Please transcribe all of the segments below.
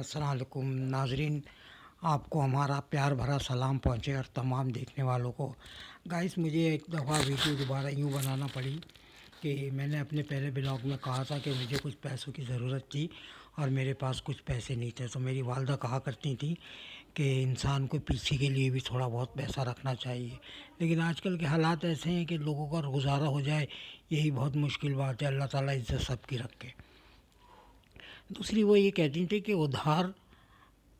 अस्सलाम वालेकुम नाजरीन। आपको हमारा प्यार भरा सलाम पहुँचे और तमाम देखने वालों को। गाइस, मुझे एक दफ़ा वीडियो दोबारा यूँ बनाना पड़ी कि मैंने अपने पहले ब्लॉग में कहा था कि मुझे कुछ पैसों की ज़रूरत थी और मेरे पास कुछ पैसे नहीं थे। तो मेरी वालदा कहा करती थी कि इंसान को पीछे के लिए भी थोड़ा बहुत पैसा रखना चाहिए। लेकिन आजकल के हालात ऐसे हैं कि लोगों का गुजारा हो जाए, यही बहुत मुश्किल बात है। अल्लाह ताला इज़्ज़त सबकी रखे। दूसरी वो ये कहती थी कि उधार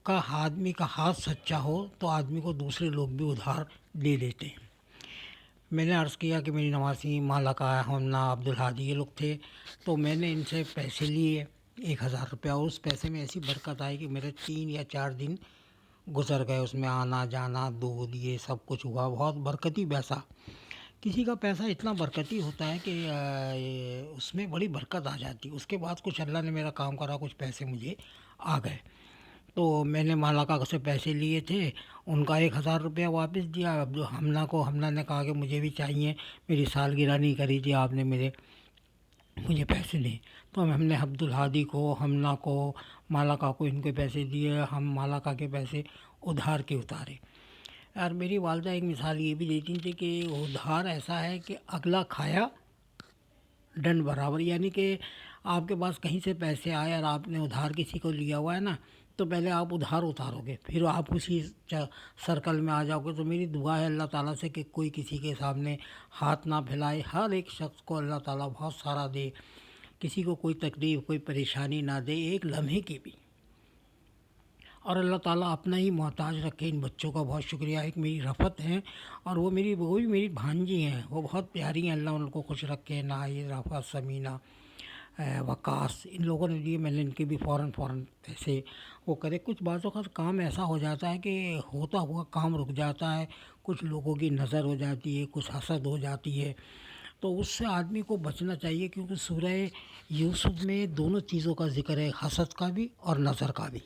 का आदमी का हाथ सच्चा हो तो आदमी को दूसरे लोग भी उधार दे देते हैं। मैंने अर्ज़ किया कि मेरी नवासी मालका हमना अब्दुल हादी ये लोग थे, तो मैंने इनसे पैसे लिए 1000 रुपया। और उस पैसे में ऐसी बरकत आई कि मेरे 3 या 4 दिन गुजर गए। उसमें आना जाना, दूध, ये सब कुछ हुआ। बहुत बरकती पैसा। किसी का पैसा इतना बरकती होता है कि उसमें बड़ी बरकत आ जाती है। उसके बाद कुछ अल्लाह ने मेरा काम करा, कुछ पैसे मुझे आ गए। तो मैंने मालाका से पैसे लिए थे, उनका 1000 रुपया वापस दिया। अब जो हमना ने कहा कि मुझे भी चाहिए, मेरी सालगिरह नहीं करी थी आपने, मुझे पैसे दें। तो हमने अब्दुल हादी को, हमना को, मालाका को इनके पैसे दिए। हम मालाका के पैसे उधार के उतारे। और मेरी वालदा एक मिसाल ये भी देती थी कि उधार ऐसा है कि अगला खाया दंड बराबर। यानी कि आपके पास कहीं से पैसे आए और आपने उधार किसी को लिया हुआ है ना, तो पहले आप उधार उतारोगे, फिर आप उसी सर्कल में आ जाओगे। तो मेरी दुआ है अल्लाह ताला से कि कोई किसी के सामने हाथ ना फैलाए। हर एक शख्स को अल्लाह ताला बहुत सारा दे, किसी को कोई तकलीफ़, कोई परेशानी ना दे, एक लम्हे की भी। और अल्लाह ताला अपना ही मोहताज रखे इन बच्चों का। बहुत शुक्रिया। एक मेरी रफ़त हैं और वो भी मेरी भांजी हैं, वो बहुत प्यारी हैं। अल्लाह उनको खुश रखे। नाहिद, रफ़त, समीना, वकास, इन लोगों ने दिए। मैंने इनके भी फ़ौरन पैसे वो करे। कुछ बातों का काम ऐसा हो जाता है कि होता हुआ काम रुक जाता है। कुछ लोगों की नज़र हो जाती है, कुछ हसद हो जाती है, तो उससे आदमी को बचना चाहिए। क्योंकि सूरह यूसुफ में दोनों चीज़ों का ज़िक्र है, हसद का भी और नज़र का भी,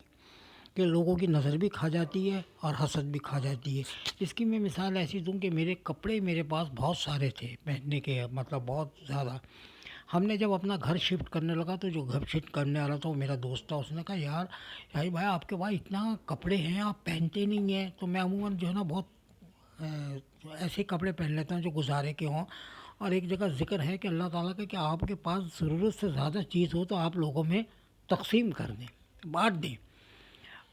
कि लोगों की नज़र भी खा जाती है और हसद भी खा जाती है। इसकी मैं मिसाल ऐसी दूँ कि मेरे कपड़े मेरे पास बहुत सारे थे पहनने के, मतलब बहुत ज़्यादा। हमने जब अपना घर शिफ्ट करने लगा, तो जो घर शिफ्ट करने वाला था वो मेरा दोस्त था। उसने कहा, यार यार भाई, आपके पास इतना कपड़े हैं, आप पहनते नहीं हैं। तो मैं अमूमन जो है ना बहुत ऐसे कपड़े पहन लेता हूँ जो गुजारे के हों। और एक जगह ज़िक्र है कि अल्लाह ताला का कि आपके पास ज़रूरत से ज़्यादा चीज़ हो तो आप लोगों में तकसीम कर दें, बांट दें,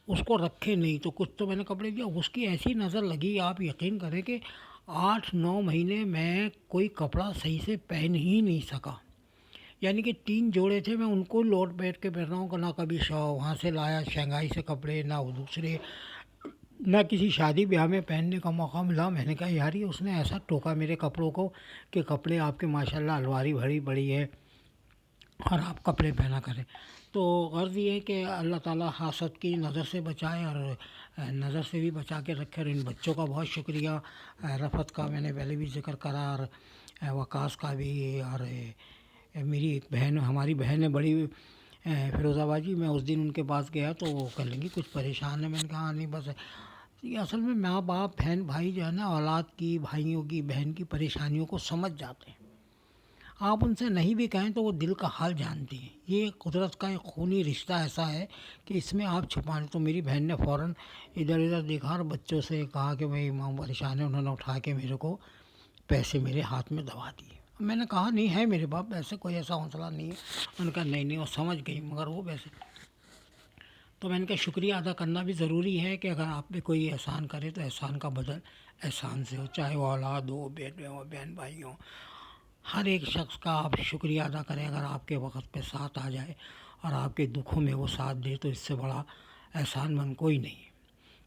उसको रखे नहीं। तो कुछ तो मैंने कपड़े दिया, उसकी ऐसी नज़र लगी, आप यकीन करें कि 8-9 महीने मैं कोई कपड़ा सही से पहन ही नहीं सका। यानी कि 3 जोड़े थे, मैं उनको लौट बैठ के पहन रहा हूँ। ना कभी वहाँ से लाया शंघाई से कपड़े, ना वो दूसरे, ना किसी शादी ब्याह में पहनने का मौका मिला। मैंने कहा यार, ये उसने ऐसा टोका मेरे कपड़ों को कि कपड़े आपके माशाल्लाह अलमारी भरी पड़ी है और आप कपड़े पहना करें। तो गर्ज़ ये है कि अल्लाह ताला हसद की नज़र से बचाए और नज़र से भी बचा के रखे। और इन बच्चों का बहुत शुक्रिया। रफ़त का मैंने पहले भी ज़िक्र करा, और वकास का भी। और मेरी एक बहन, हमारी बहन है बड़ी, फिरोज़ाबाद जी। मैं उस दिन उनके पास गया तो वो कह लेंगी कुछ परेशान है। मैंने कहा हाँ, नहीं बस ये असल में माँ बाप, बहन भाई जो है ना, औलाद की, भाइयों की, बहन की परेशानियों को समझ जाते हैं। आप उनसे नहीं भी कहें तो वो दिल का हाल जानती हैं। ये कुदरत का एक खूनी रिश्ता ऐसा है कि इसमें आप छुपाने। तो मेरी बहन ने फ़ौरन इधर उधर देखा और बच्चों से कहा कि भाई माँ परेशान है। उन्होंने उठा के मेरे को पैसे मेरे हाथ में दबा दिए। मैंने कहा नहीं है मेरे बाप, ऐसे कोई ऐसा हौसला नहीं है। उन्होंने कहा नहीं नहीं, वो समझ गई, मगर वो पैसे। तो मैंने कहा शुक्रिया अदा करना भी ज़रूरी है कि अगर आप पे कोई एहसान करे तो एहसान का बदल एहसान से हो, चाहे वो औलाद हो, बेटे हो, बहन भाई हो। हर एक शख्स का आप शुक्रिया अदा करें अगर आपके वक़्त पे साथ आ जाए और आपके दुखों में वो साथ दे, तो इससे बड़ा एहसान मन कोई नहीं है।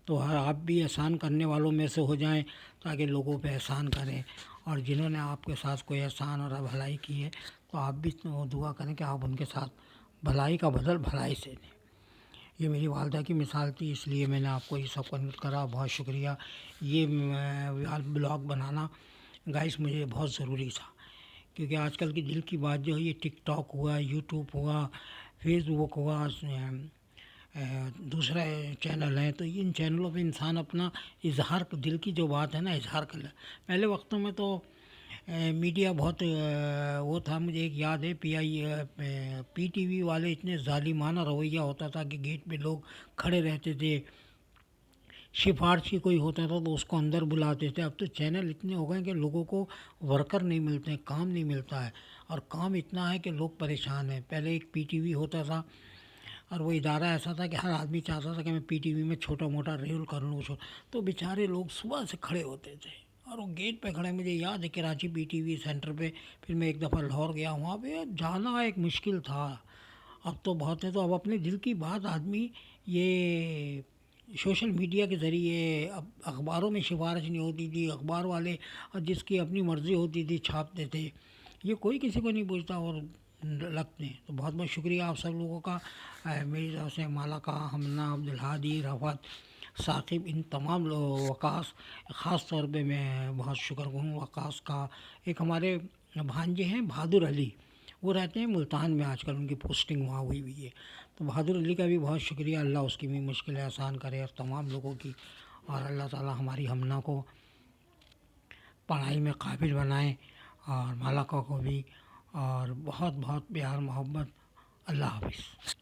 तो हर आप भी एहसान करने वालों में से हो जाएं, ताकि लोगों पे एहसान करें। और जिन्होंने आपके साथ कोई एहसान और भलाई की है, तो आप भी तो दुआ करें कि आप उनके साथ भलाई का बदल भलाई से दें। ये मेरी वालदा की मिसाल थी, इसलिए मैंने आपको ये सब कन्वर्ट करा। बहुत शुक्रिया। ये ब्लॉग बनाना गाइस मुझे बहुत ज़रूरी था, क्योंकि आजकल की दिल की बात जो है, ये टिकटॉक हुआ, यूट्यूब हुआ, फेसबुक हुआ, दूसरा चैनल है, तो इन चैनलों पे इंसान अपना इजहार, दिल की जो बात है ना, इजहार कर ले। पहले वक्तों में तो मीडिया बहुत वो था। मुझे एक याद है, PTV वाले इतने ज़ालिमाना रवैया होता था कि गेट पे लोग खड़े रहते थे, सिफारशी कोई होता था तो उसको अंदर बुलाते थे। अब तो चैनल इतने हो गए कि लोगों को वर्कर नहीं मिलते हैं, काम नहीं मिलता है, और काम इतना है कि लोग परेशान हैं। पहले एक PTV होता था और वो इदारा ऐसा था कि हर आदमी चाहता था कि मैं PTV में छोटा मोटा रोल कर लूँ। तो बेचारे लोग सुबह से खड़े होते थे और वो गेट पे खड़े। मुझे याद है कराची PTV सेंटर पे, फिर मैं एक दफ़ा लाहौर गया, वहाँ पे जाना एक मुश्किल था। अब तो बहुत है, तो अब अपने दिल की बात आदमी ये सोशल मीडिया के ज़रिए, अब अखबारों में सिफारिश नहीं होती थी, अखबार वाले जिसकी अपनी मर्ज़ी होती थी छापते थे, ये कोई किसी को नहीं पूछता और लगते हैं। तो बहुत बहुत शुक्रिया आप सब लोगों का। मेरी तरफ से मालाका, हमना, अब्दुल हादी, रफ़त, साकिब, इन तमाम लोग, वकास, ख़ास तौर पे मैं बहुत शुक्र हूँ वकास का। एक हमारे भांजे हैं बहादुर अली, वो रहते हैं मुल्तान में, आजकल उनकी पोस्टिंग वहाँ हुई हुई है। तो बहादुर अली का भी बहुत शुक्रिया। अल्लाह उसकी भी मुश्किलें आसान करे और तमाम लोगों की, और अल्लाह ताला हमारी हमना को पढ़ाई में काबिल बनाए, और मालाका को भी। और बहुत बहुत प्यार मोहब्बत। अल्लाह हाफिज़।